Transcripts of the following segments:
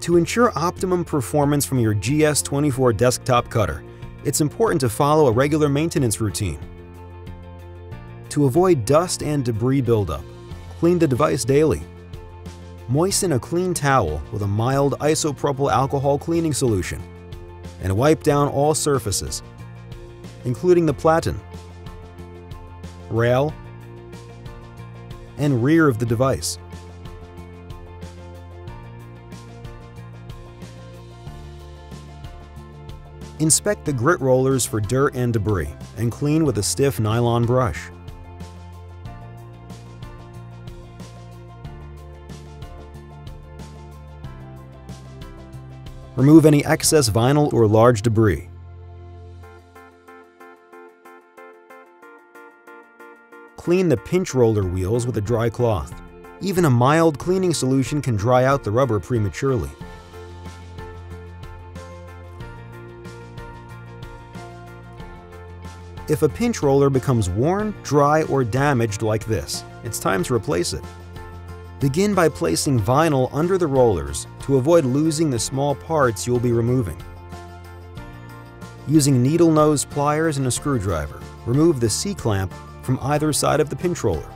To ensure optimum performance from your GS24 desktop cutter, it's important to follow a regular maintenance routine. To avoid dust and debris buildup, clean the device daily. Moisten a clean towel with a mild isopropyl alcohol cleaning solution and wipe down all surfaces, including the platen, rail, and rear of the device. Inspect the grit rollers for dirt and debris and clean with a stiff nylon brush. Remove any excess vinyl or large debris. Clean the pinch roller wheels with a dry cloth. Even a mild cleaning solution can dry out the rubber prematurely. If a pinch roller becomes worn, dry, or damaged like this, it's time to replace it. Begin by placing vinyl under the rollers to avoid losing the small parts you'll be removing. Using needle nose pliers and a screwdriver, remove the C-clamp from either side of the pinch roller.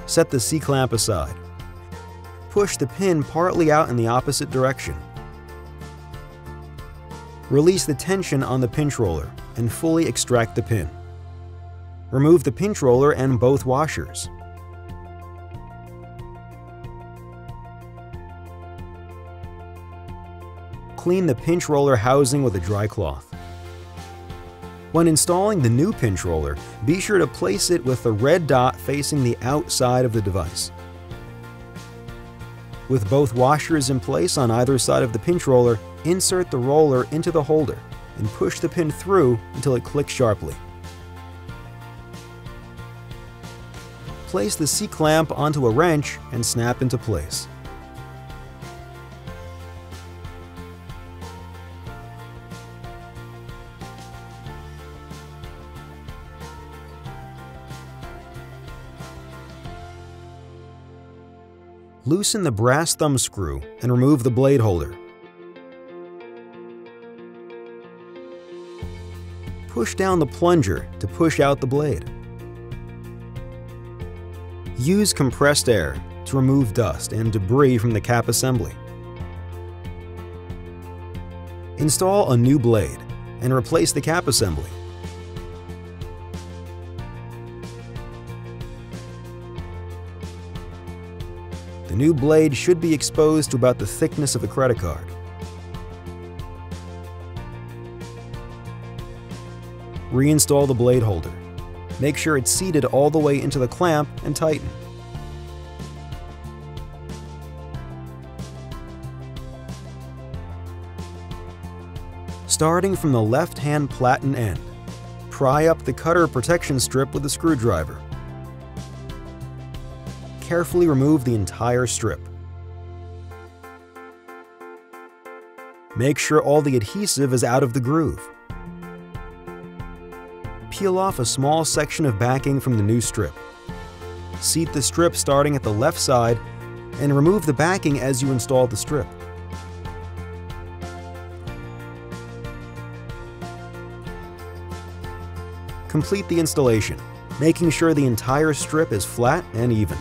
Set the C-clamp aside. Push the pin partly out in the opposite direction. Release the tension on the pinch roller and fully extract the pin. Remove the pinch roller and both washers. Clean the pinch roller housing with a dry cloth. When installing the new pinch roller, be sure to place it with the red dot facing the outside of the device. With both washers in place on either side of the pinch roller, insert the roller into the holder and push the pin through until it clicks sharply. Place the C-clamp onto a wrench and snap into place. Loosen the brass thumb screw and remove the blade holder. Push down the plunger to push out the blade. Use compressed air to remove dust and debris from the cap assembly. Install a new blade and replace the cap assembly. The new blade should be exposed to about the thickness of a credit card. Reinstall the blade holder. Make sure it's seated all the way into the clamp and tighten. Starting from the left-hand platen end, pry up the cutter protection strip with a screwdriver. Carefully remove the entire strip. Make sure all the adhesive is out of the groove. Peel off a small section of backing from the new strip. Seat the strip starting at the left side and remove the backing as you install the strip. Complete the installation, making sure the entire strip is flat and even.